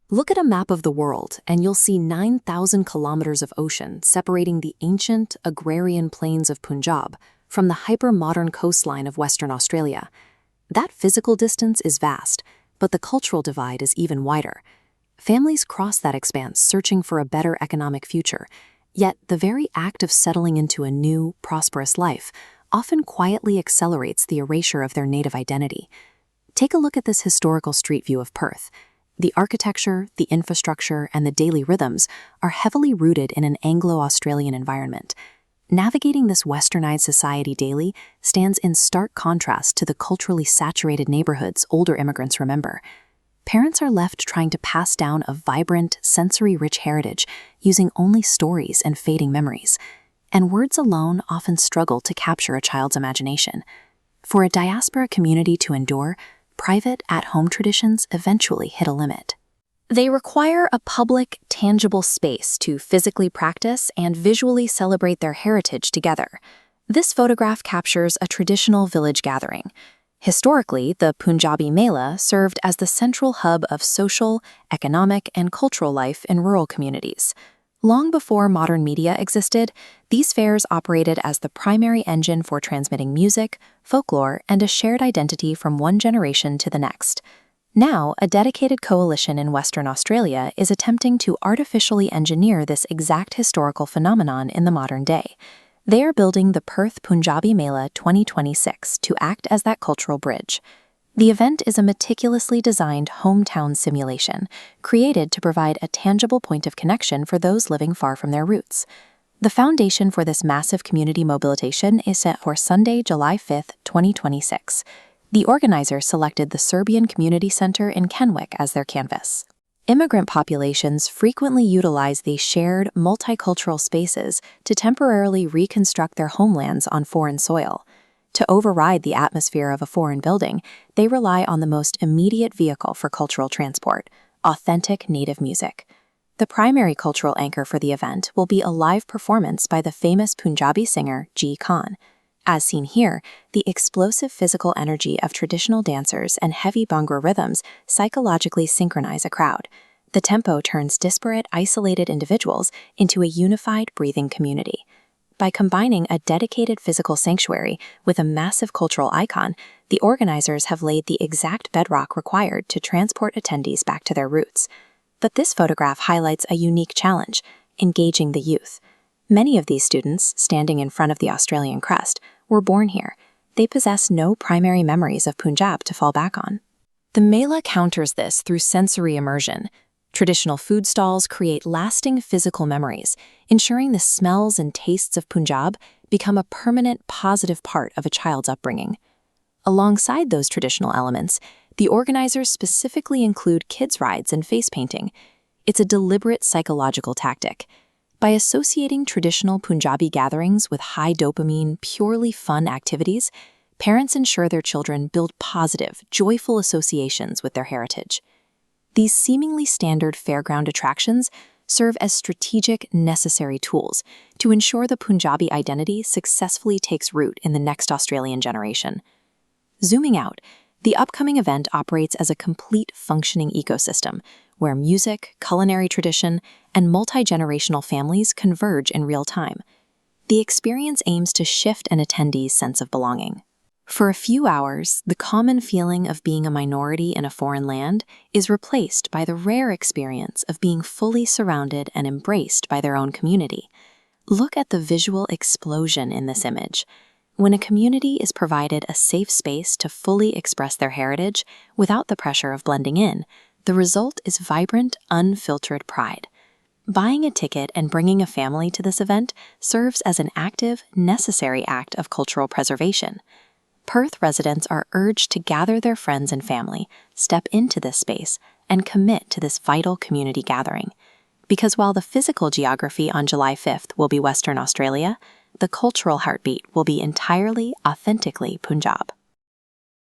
Look at a map of the world, and you'll see 9,000 kilometers of ocean separating the ancient, agrarian plains of Punjab from the hyper-modern coastline of Western Australia. That physical distance is vast, but the cultural divide is even wider. Families cross that expanse searching for a better economic future, yet the very act of settling into a new, prosperous life often quietly accelerates the erasure of their native identity. Take a look at this historical street view of Perth. The architecture, the infrastructure, and the daily rhythms are heavily rooted in an Anglo-Australian environment. Navigating this westernized society daily stands in stark contrast to the culturally saturated neighborhoods older immigrants remember. Parents are left trying to pass down a vibrant, sensory-rich heritage using only stories and fading memories. And words alone often struggle to capture a child's imagination. For a diaspora community to endure, private, at-home traditions eventually hit a limit. They require a public, tangible space to physically practice and visually celebrate their heritage together. This photograph captures a traditional village gathering. Historically, the Punjabi Mela served as the central hub of social, economic, and cultural life in rural communities. Long before modern media existed, these fairs operated as the primary engine for transmitting music, folklore, and a shared identity from one generation to the next. Now, a dedicated coalition in Western Australia is attempting to artificially engineer this exact historical phenomenon in the modern day. They are building the Perth Punjabi Mela 2026 to act as that cultural bridge. The event is a meticulously designed hometown simulation, created to provide a tangible point of connection for those living far from their roots. The foundation for this massive community mobilization is set for Sunday, July 5, 2026. The organizers selected the Serbian Community Center in Kenwick as their canvas. Immigrant populations frequently utilize these shared, multicultural spaces to temporarily reconstruct their homelands on foreign soil. To override the atmosphere of a foreign building, they rely on the most immediate vehicle for cultural transport: authentic native music. The primary cultural anchor for the event will be a live performance by the famous Punjabi singer G. Khan. As seen here, the explosive physical energy of traditional dancers and heavy bhangra rhythms psychologically synchronize a crowd. The tempo turns disparate, isolated individuals into a unified, breathing community. By combining a dedicated physical sanctuary with a massive cultural icon, the organizers have laid the exact bedrock required to transport attendees back to their roots. But this photograph highlights a unique challenge: engaging the youth. Many of these students, standing in front of the Australian crest, were born here. They possess no primary memories of Punjab to fall back on. The Mela counters this through sensory immersion. Traditional food stalls create lasting physical memories, ensuring the smells and tastes of Punjab become a permanent, positive part of a child's upbringing. Alongside those traditional elements, the organizers specifically include kids' rides and face painting. It's a deliberate psychological tactic. By associating traditional Punjabi gatherings with high dopamine, purely fun activities, parents ensure their children build positive, joyful associations with their heritage. These seemingly standard fairground attractions serve as strategic, necessary tools to ensure the Punjabi identity successfully takes root in the next Australian generation. Zooming out, the upcoming event operates as a complete functioning ecosystem where music, culinary tradition, and multi-generational families converge in real time. The experience aims to shift an attendee's sense of belonging. For a few hours, the common feeling of being a minority in a foreign land is replaced by the rare experience of being fully surrounded and embraced by their own community. Look at the visual explosion in this image. When a community is provided a safe space to fully express their heritage without the pressure of blending in, the result is vibrant, unfiltered pride. Buying a ticket and bringing a family to this event serves as an active, necessary act of cultural preservation. Perth residents are urged to gather their friends and family, step into this space, and commit to this vital community gathering. Because while the physical geography on July 5th will be Western Australia, the cultural heartbeat will be entirely, authentically Punjab.